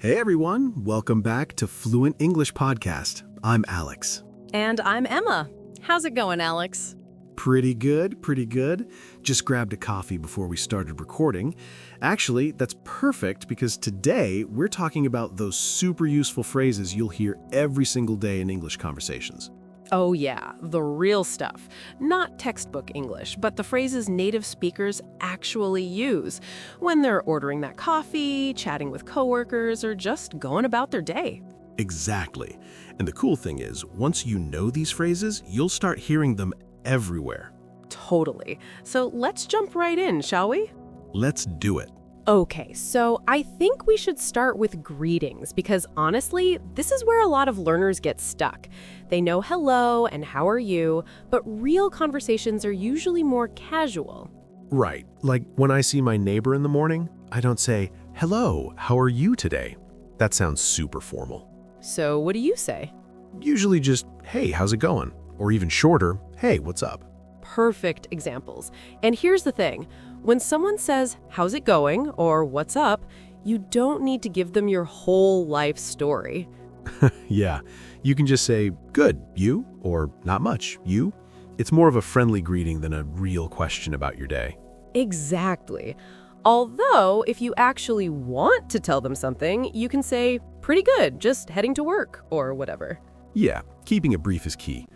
Hey everyone, welcome back to Fluent English Podcast. I'm Alex. And I'm Emma. How's it going, Alex? Pretty good, pretty good. Just grabbed a coffee before we started recording. Actually, that's perfect because today we're talking about those super useful phrases you'll hear every single day in English conversations. Oh yeah, the real stuff. Not textbook English, but the phrases native speakers actually use when they're ordering that coffee, chatting with coworkers, or just going about their day. Exactly. And the cool thing is, once you know these phrases, you'll start hearing them everywhere. Totally. So let's jump right in, shall we? Let's do it. Okay, so I think we should start with greetings because honestly, this is where a lot of learners get stuck. They know hello and how are you, but real conversations are usually more casual. Right. Like when I see my neighbor in the morning, I don't say, "Hello, how are you today?" That sounds super formal. So what do you say? Usually just, "Hey, how's it going?" Or even shorter, "Hey, what's up?" Perfect examples. And here's the thing. When someone says, "How's it going?" or "What's up?" you don't need to give them your whole life story. Yeah, you can just say, "Good, you?" or "Not much, you?" It's more of a friendly greeting than a real question about your day. Exactly. Although, if you actually want to tell them something, you can say, "Pretty good, just heading to work," or whatever. Yeah, keeping it brief is key.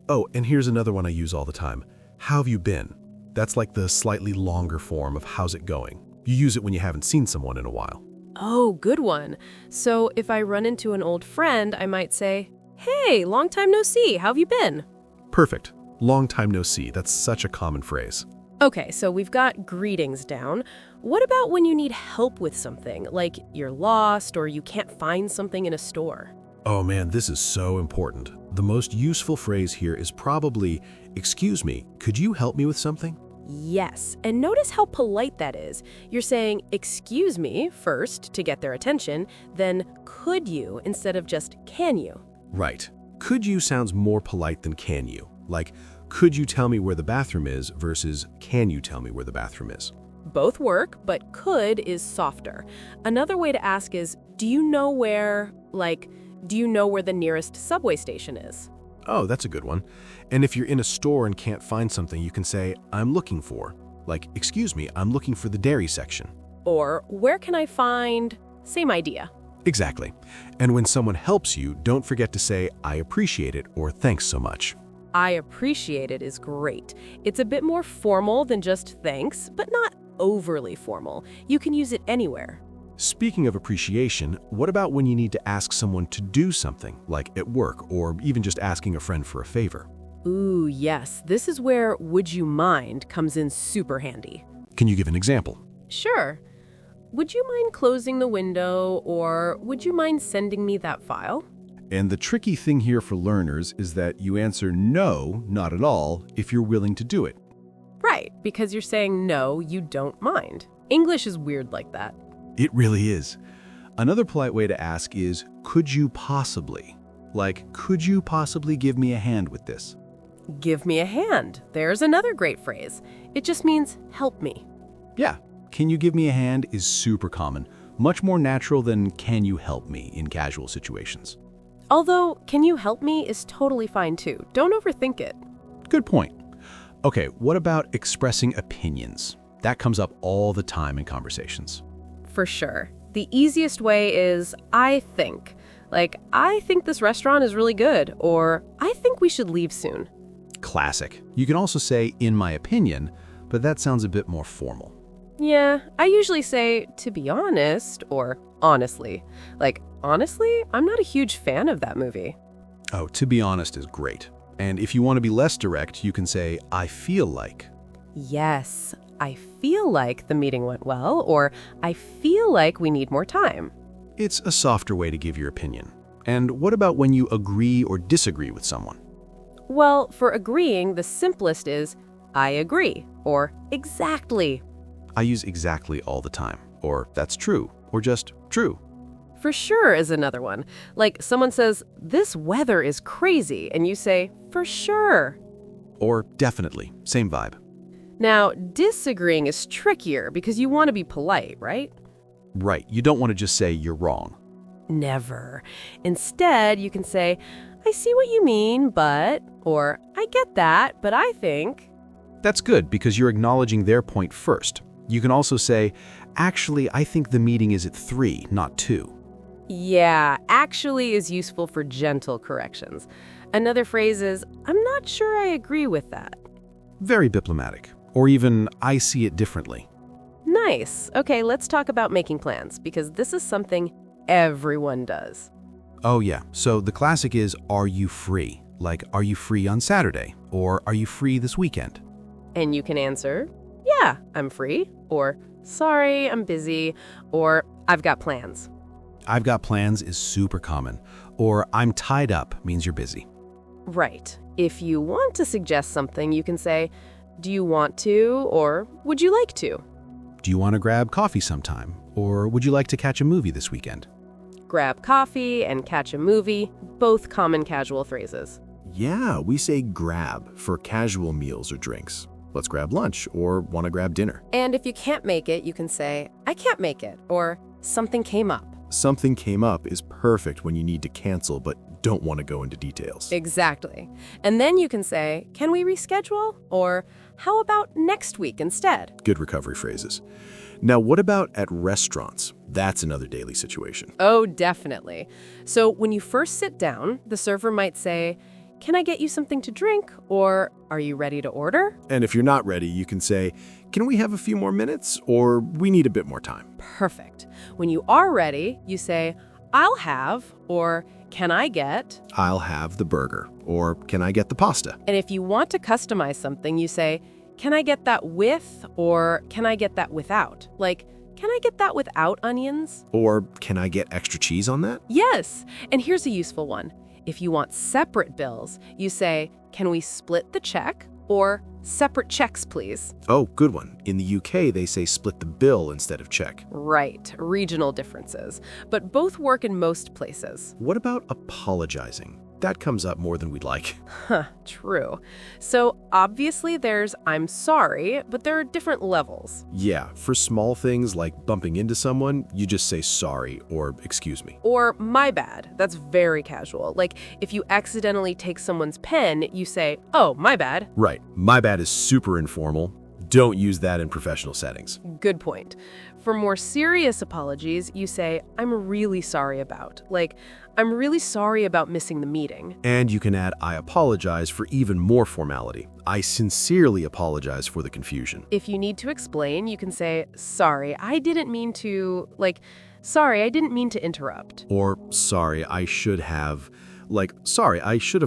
Oh, and here's another one I use all the time. "How have you been?" That's like the slightly longer form of "how's it going?" You use it when you haven't seen someone in a while. Oh, good one. So if I run into an old friend, I might say, "Hey, long time no see, how have you been?" Perfect. Long time no see. That's such a common phrase. Okay, so we've got greetings down. What about when you need help with something, like you're lost or you can't find something in a store? Oh man, this is so important. The most useful phrase here is probably, "Excuse me, could you help me with something?" Yes, and notice how polite that is. You're saying, "Excuse me," first to get their attention, then "could you" instead of just "can you." Right. "Could you" sounds more polite than "can you." Like, "Could you tell me where the bathroom is?" versus "Can you tell me where the bathroom is?" Both work, but "could" is softer. Another way to ask is, "Do you know where," do you know where the nearest subway station is? Oh, that's a good one. And if you're in a store and can't find something, you can say, "I'm looking for." Like, "Excuse me, I'm looking for the dairy section." Or, "Where can I find?" Same idea. Exactly. And when someone helps you, don't forget to say, "I appreciate it," or "Thanks so much." "I appreciate it" is great. It's a bit more formal than just thanks, but not overly formal. You can use it anywhere. Speaking of appreciation, what about when you need to ask someone to do something, like at work, or even just asking a friend for a favor? Ooh, yes. This is where "would you mind" comes in super handy. Can you give an example? Sure. "Would you mind closing the window?" or "Would you mind sending me that file?" And the tricky thing here for learners is that you answer no, not at all, if you're willing to do it. Right, because you're saying no, you don't mind. English is weird like that. It really is. Another polite way to ask is, "Could you possibly?" Like, "Could you possibly give me a hand with this?" Give me a hand. There's another great phrase. It just means help me. Yeah, "Can you give me a hand?" is super common, much more natural than "Can you help me?" in casual situations. Although, "can you help me?" is totally fine too. Don't overthink it. Good point. Okay, what about expressing opinions? That comes up all the time in conversations. For sure. The easiest way is "I think." Like, "I think this restaurant is really good," or "I think we should leave soon." Classic. You can also say "in my opinion," but that sounds a bit more formal. Yeah, I usually say "to be honest," or "honestly." Like, "Honestly, I'm not a huge fan of that movie." Oh, "to be honest" is great. And if you want to be less direct, you can say "I feel like." Yes, "I feel like the meeting went well," or "I feel like we need more time." It's a softer way to give your opinion. And what about when you agree or disagree with someone? Well, for agreeing, the simplest is "I agree," or "exactly." I use "exactly" all the time, or "that's true," or just "true." "For sure" is another one. Like someone says, "This weather is crazy," and you say, "For sure." Or "definitely," same vibe. Now, disagreeing is trickier because you want to be polite, right? Right, you don't want to just say "you're wrong." Never. Instead, you can say, I see what you mean, but, or I get that, but I think. That's good because you're acknowledging their point first. You can also say, actually, I think the meeting is at 3, not 2. Yeah, actually is useful for gentle corrections. Another phrase is, I'm not sure I agree with that. Very diplomatic. Or even, I see it differently. Nice. Okay, let's talk about making plans, because this is something everyone does. Oh yeah, so the classic is, are you free? Like, are you free on Saturday? Or are you free this weekend? And you can answer, yeah, I'm free, or sorry, I'm busy, or I've got plans. I've got plans is super common. Or I'm tied up means you're busy. Right. If you want to suggest something, you can say, do you want to, or would you like to? Do you want to grab coffee sometime? Or would you like to catch a movie this weekend? Grab coffee and catch a movie, both common casual phrases. Yeah, we say grab for casual meals or drinks. Let's grab lunch or want to grab dinner. And if you can't make it, you can say, I can't make it, or something came up. Something came up is perfect when you need to cancel but don't want to go into details. Exactly. And then you can say, can we reschedule? Or how about next week instead? Good recovery phrases. Now, what about at restaurants? That's another daily situation. Oh, definitely. So when you first sit down, the server might say, can I get you something to drink? Or are you ready to order? And if you're not ready, you can say, can we have a few more minutes? Or we need a bit more time. Perfect. When you are ready, you say, I'll have, or can I get? I'll have the burger. Or can I get the pasta? And if you want to customize something, you say, can I get that with, or can I get that without? Like, can I get that without onions? Or can I get extra cheese on that? Yes. And here's a useful one. If you want separate bills, you say, can we split the check? Or separate checks, please. Oh, good one. In the UK, they say split the bill instead of check. Right, regional differences. But both work in most places. What about apologizing? That comes up more than we'd like. Huh, true. So obviously there's I'm sorry, but there are different levels. Yeah, for small things like bumping into someone, you just say sorry or excuse me. Or my bad. That's very casual. Like if you accidentally take someone's pen, you say, oh, my bad. Right. My bad is super informal. Don't use that in professional settings. Good point. For more serious apologies, you say, I'm really sorry about. Like, I'm really sorry about missing the meeting. And you can add, I apologize for even more formality. I sincerely apologize for the confusion. If you need to explain, you can say, sorry, I didn't mean to, sorry, I didn't mean to interrupt. Or, sorry, I should have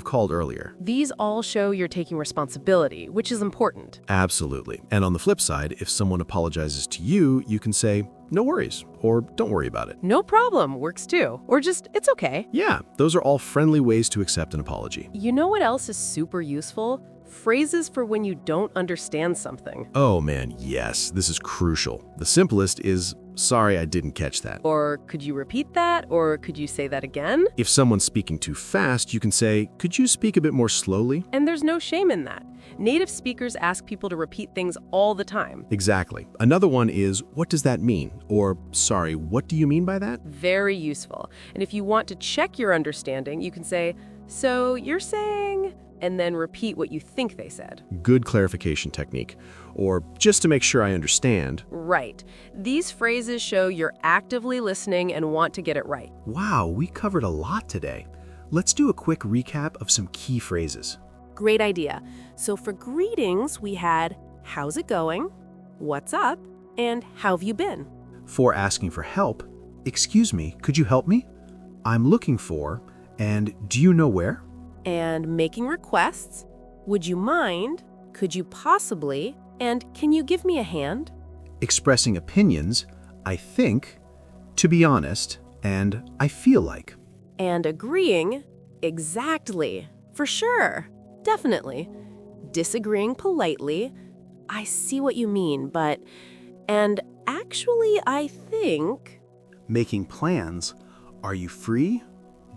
called earlier. These all show you're taking responsibility, which is important. Absolutely. And on the flip side, if someone apologizes to you, you can say, no worries, or don't worry about it. No problem works too. Or just, it's okay. Yeah, those are all friendly ways to accept an apology. You know what else is super useful? Phrases for when you don't understand something. Oh man, yes, this is crucial. The simplest is, sorry, I didn't catch that. Or could you repeat that? Or could you say that again? If someone's speaking too fast, you can say, could you speak a bit more slowly? And there's no shame in that. Native speakers ask people to repeat things all the time. Exactly. Another one is, what does that mean? Or, sorry, what do you mean by that? Very useful. And if you want to check your understanding, you can say, so you're saying, and then repeat what you think they said. Good clarification technique. Or just to make sure I understand. Right. These phrases show you're actively listening and want to get it right. Wow, we covered a lot today. Let's do a quick recap of some key phrases. Great idea. So for greetings, we had, how's it going? What's up? And how have you been? For asking for help, excuse me, could you help me? I'm looking for, and do you know where? And making requests, would you mind? Could you possibly? And can you give me a hand? Expressing opinions, I think, to be honest, and I feel like. And agreeing, exactly, for sure, definitely. Disagreeing politely, I see what you mean, but, and actually I think. Making plans, are you free?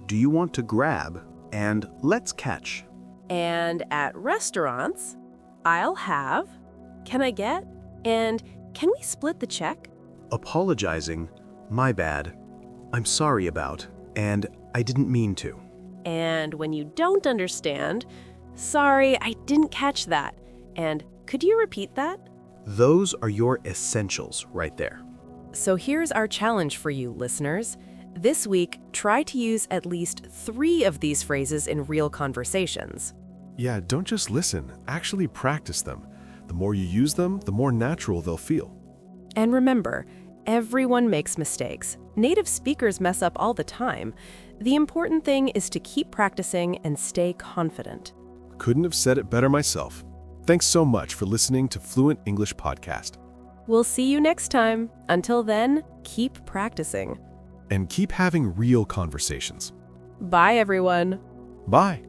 Do you want to grab? And let's catch. And at restaurants, I'll have, can I get, and can we split the check? Apologizing, my bad. I'm sorry about, and I didn't mean to. And when you don't understand, sorry, I didn't catch that. And could you repeat that? Those are your essentials right there. So here's our challenge for you, listeners. This week, try to use at least 3 of these phrases in real conversations. Yeah, don't just listen, actually practice them. The more you use them, the more natural they'll feel. And remember, everyone makes mistakes. Native speakers mess up all the time. The important thing is to keep practicing and stay confident. Couldn't have said it better myself. Thanks so much for listening to Fluent English Podcast. We'll see you next time. Until then, keep practicing. And keep having real conversations. Bye, everyone. Bye.